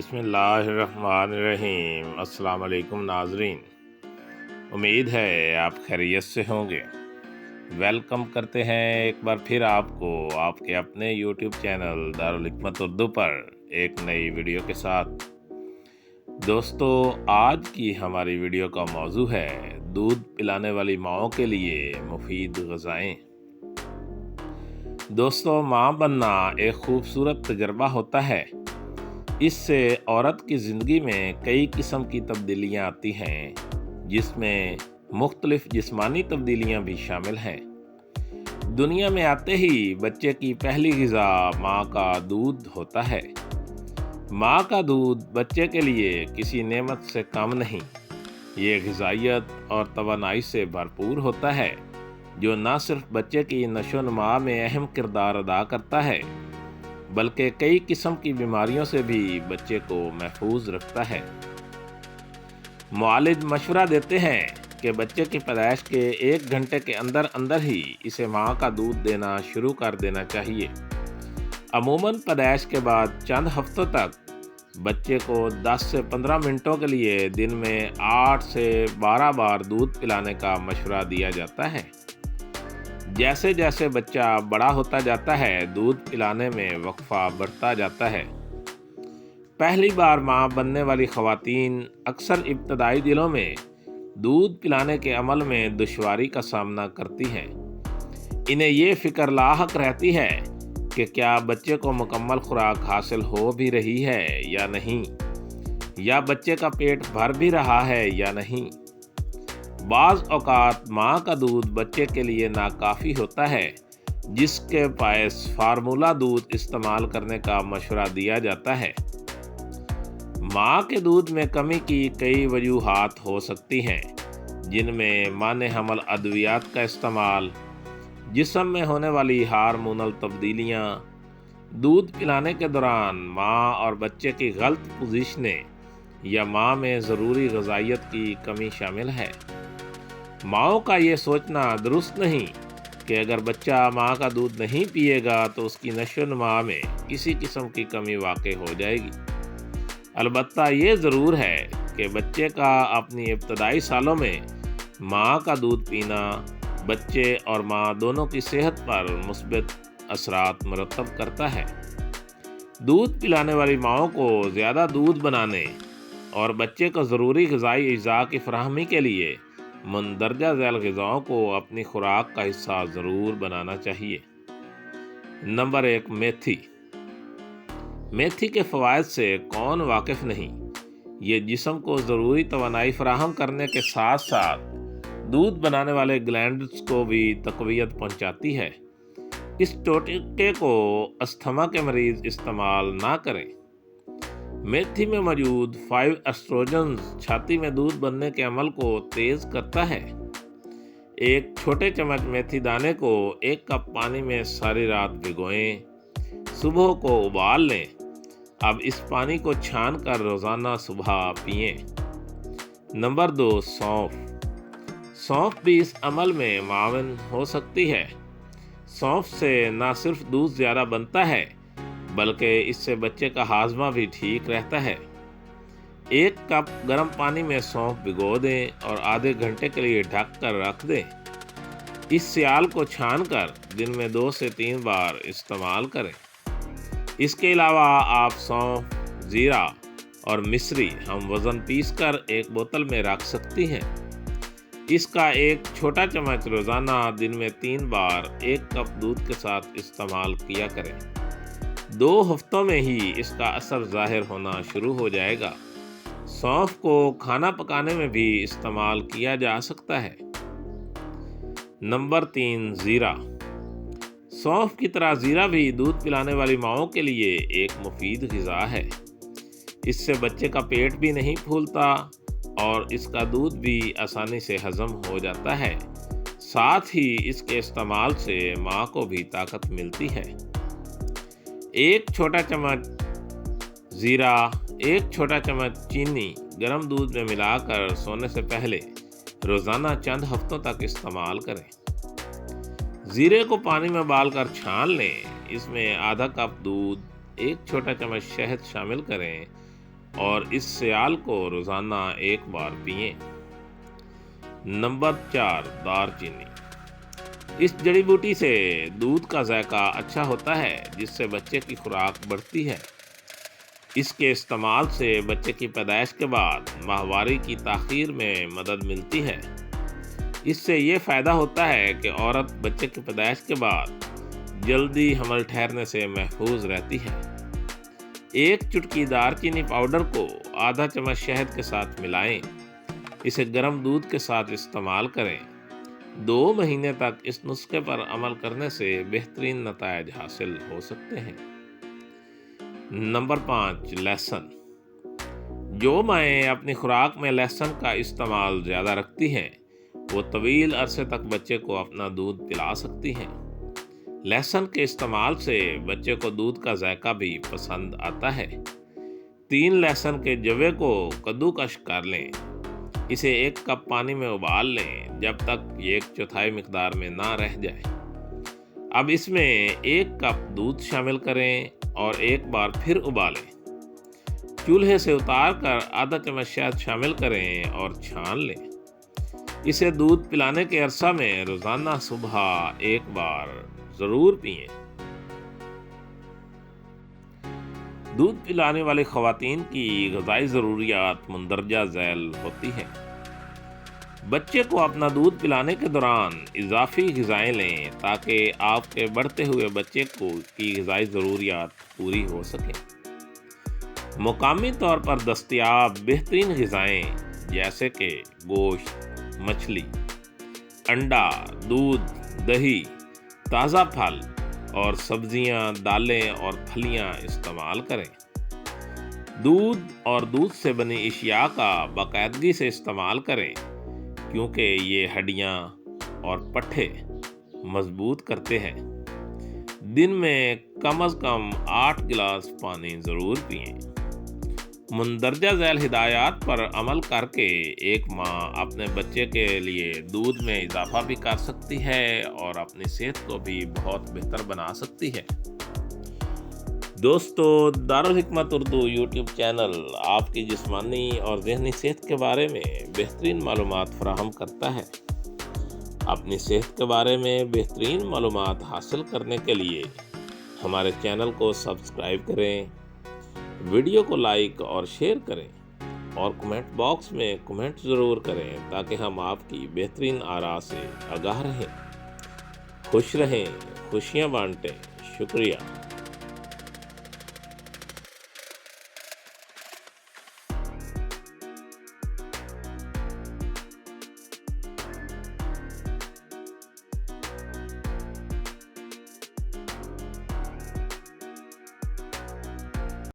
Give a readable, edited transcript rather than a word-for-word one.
بسم اللہ الرحمن الرحیم۔ السلام علیکم ناظرین، امید ہے آپ خیریت سے ہوں گے۔ ویلکم کرتے ہیں ایک بار پھر آپ کو آپ کے اپنے یوٹیوب چینل دارالحکمت اردو پر ایک نئی ویڈیو کے ساتھ۔ دوستو، آج کی ہماری ویڈیو کا موضوع ہے دودھ پلانے والی ماؤں کے لیے مفید غذائیں۔ دوستو، ماں بننا ایک خوبصورت تجربہ ہوتا ہے۔ اس سے عورت کی زندگی میں کئی قسم کی تبدیلیاں آتی ہیں، جس میں مختلف جسمانی تبدیلیاں بھی شامل ہیں۔ دنیا میں آتے ہی بچے کی پہلی غذا ماں کا دودھ ہوتا ہے۔ ماں کا دودھ بچے کے لیے کسی نعمت سے کم نہیں۔ یہ غذائیت اور توانائی سے بھرپور ہوتا ہے، جو نہ صرف بچے کی نشو و نما میں اہم کردار ادا کرتا ہے، بلکہ کئی قسم کی بیماریوں سے بھی بچے کو محفوظ رکھتا ہے۔ معالج مشورہ دیتے ہیں کہ بچے کی پیدائش کے 1 گھنٹے کے اندر ہی اسے ماں کا دودھ دینا شروع کر دینا چاہیے۔ عموماً پیدائش کے بعد چند ہفتوں تک بچے کو 10 سے 15 منٹوں کے لیے دن میں 8 سے 12 بار دودھ پلانے کا مشورہ دیا جاتا ہے۔ جیسے جیسے بچہ بڑا ہوتا جاتا ہے، دودھ پلانے میں وقفہ بڑھتا جاتا ہے۔ پہلی بار ماں بننے والی خواتین اکثر ابتدائی دنوں میں دودھ پلانے کے عمل میں دشواری کا سامنا کرتی ہیں۔ انہیں یہ فکر لاحق رہتی ہے کہ کیا بچے کو مکمل خوراک حاصل ہو بھی رہی ہے یا نہیں، یا بچے کا پیٹ بھر بھی رہا ہے یا نہیں۔ بعض اوقات ماں کا دودھ بچے کے لیے ناکافی ہوتا ہے، جس کے باعث فارمولہ دودھ استعمال کرنے کا مشورہ دیا جاتا ہے۔ ماں کے دودھ میں کمی کی کئی وجوہات ہو سکتی ہیں، جن میں مانع حمل ادویات کا استعمال، جسم میں ہونے والی ہارمونل تبدیلیاں، دودھ پلانے کے دوران ماں اور بچے کی غلط پوزیشنیں، یا ماں میں ضروری غذائیت کی کمی شامل ہے۔ ماؤں کا یہ سوچنا درست نہیں کہ اگر بچہ ماں کا دودھ نہیں پیے گا تو اس کی نشو و نما میں کسی قسم کی کمی واقع ہو جائے گی۔ البتہ یہ ضرور ہے کہ بچے کا اپنی ابتدائی سالوں میں ماں کا دودھ پینا بچے اور ماں دونوں کی صحت پر مثبت اثرات مرتب کرتا ہے۔ دودھ پلانے والی ماؤں کو زیادہ دودھ بنانے اور بچے کو ضروری غذائی اجزاء کی فراہمی کے لیے مندرجہ ذیل غذاؤں کو اپنی خوراک کا حصہ ضرور بنانا چاہیے۔ نمبر 1، میتھی۔ میتھی کے فوائد سے کون واقف نہیں؟ یہ جسم کو ضروری توانائی فراہم کرنے کے ساتھ ساتھ دودھ بنانے والے گلینڈز کو بھی تقویت پہنچاتی ہے۔ اس ٹوٹکے کو استھما کے مریض استعمال نہ کریں۔ میتھی میں موجود 5 ایسٹروجنز چھاتی میں دودھ بننے کے عمل کو تیز کرتا ہے۔ ایک چھوٹے چمچ میتھی دانے کو 1 کپ پانی میں ساری رات بھگوئیں، صبح کو ابال لیں۔ اب اس پانی کو چھان کر روزانہ صبح پئیں۔ نمبر 2، سونف۔ سونف بھی اس عمل میں معاون ہو سکتی ہے۔ سونف سے نہ صرف دودھ زیادہ بنتا ہے، بلکہ اس سے بچے کا ہاضمہ بھی ٹھیک رہتا ہے۔ 1 کپ گرم پانی میں سونف بھگو دیں اور آدھے گھنٹے کے لیے ڈھک کر رکھ دیں۔ اس سیال کو چھان کر دن میں 2 سے 3 بار استعمال کریں۔ اس کے علاوہ آپ سونف، زیرہ اور مصری ہم وزن پیس کر ایک بوتل میں رکھ سکتی ہیں۔ اس کا 1 چھوٹا چمچ روزانہ دن میں 3 بار 1 کپ دودھ کے ساتھ استعمال کیا کریں۔ 2 ہفتوں میں ہی اس کا اثر ظاہر ہونا شروع ہو جائے گا۔ سونف کو کھانا پکانے میں بھی استعمال کیا جا سکتا ہے۔ نمبر 3، زیرہ۔ سونف کی طرح زیرہ بھی دودھ پلانے والی ماؤں کے لیے ایک مفید غذا ہے۔ اس سے بچے کا پیٹ بھی نہیں پھولتا اور اس کا دودھ بھی آسانی سے ہضم ہو جاتا ہے۔ ساتھ ہی اس کے استعمال سے ماں کو بھی طاقت ملتی ہے۔ 1 چھوٹا چمچ زیرہ، 1 چھوٹا چمچ چینی گرم دودھ میں ملا کر سونے سے پہلے روزانہ چند ہفتوں تک استعمال کریں۔ زیرے کو پانی میں ابال کر چھان لیں۔ اس میں آدھا کپ دودھ، 1 چھوٹا چمچ شہد شامل کریں اور اس سیال کو روزانہ 1 بار پئیں۔ نمبر 4، دار چینی۔ اس جڑی بوٹی سے دودھ کا ذائقہ اچھا ہوتا ہے، جس سے بچے کی خوراک بڑھتی ہے۔ اس کے استعمال سے بچے کی پیدائش کے بعد ماہواری کی تاخیر میں مدد ملتی ہے۔ اس سے یہ فائدہ ہوتا ہے کہ عورت بچے کی پیدائش کے بعد جلدی حمل ٹھہرنے سے محفوظ رہتی ہے۔ 1 چٹکی دار چینی پاؤڈر کو آدھا چمچ شہد کے ساتھ ملائیں۔ اسے گرم دودھ کے ساتھ استعمال کریں۔ 2 مہینے تک اس نسخے پر عمل کرنے سے بہترین نتائج حاصل ہو سکتے ہیں۔ نمبر 5، لہسن۔ جو مائیں اپنی خوراک میں لہسن کا استعمال زیادہ رکھتی ہیں، وہ طویل عرصے تک بچے کو اپنا دودھ پلا سکتی ہیں۔ لہسن کے استعمال سے بچے کو دودھ کا ذائقہ بھی پسند آتا ہے۔ 3 لہسن کے جوے کو کدوکش کر لیں۔ اسے 1 کپ پانی میں ابال لیں جب تک یہ 1/4 مقدار میں نہ رہ جائے۔ اب اس میں 1 کپ دودھ شامل کریں اور 1 بار پھر ابالیں۔ چولہے سے اتار کر آدھا چمچ شہد شامل کریں اور چھان لیں۔ اسے دودھ پلانے کے عرصہ میں روزانہ صبح 1 بار ضرور پئیں۔ دودھ پلانے والی خواتین کی غذائی ضروریات مندرجہ ذیل ہوتی ہیں۔ بچے کو اپنا دودھ پلانے کے دوران اضافی غذائیں لیں تاکہ آپ کے بڑھتے ہوئے بچے کی غذائی ضروریات پوری ہو سکیں۔ مقامی طور پر دستیاب بہترین غذائیں جیسے کہ گوشت، مچھلی، انڈا، دودھ، دہی، تازہ پھل اور سبزیاں، دالیں اور پھلیاں استعمال کریں۔ دودھ اور دودھ سے بنی اشیاء کا باقاعدگی سے استعمال کریں، کیونکہ یہ ہڈیاں اور پٹھے مضبوط کرتے ہیں۔ دن میں کم از کم 8 گلاس پانی ضرور پئیں۔ مندرجہ ذیل ہدایات پر عمل کر کے ایک ماں اپنے بچے کے لیے دودھ میں اضافہ بھی کر سکتی ہے اور اپنی صحت کو بھی بہت بہتر بنا سکتی ہے۔ دوستو، دارالحکمت اردو یوٹیوب چینل آپ کی جسمانی اور ذہنی صحت کے بارے میں بہترین معلومات فراہم کرتا ہے۔ اپنی صحت کے بارے میں بہترین معلومات حاصل کرنے کے لیے ہمارے چینل کو سبسکرائب کریں، ویڈیو کو لائک اور شیئر کریں اور کمنٹ باکس میں کمنٹ ضرور کریں تاکہ ہم آپ کی بہترین آراء سے آگاہ رہیں۔ خوش رہیں، خوشیاں بانٹیں۔ شکریہ۔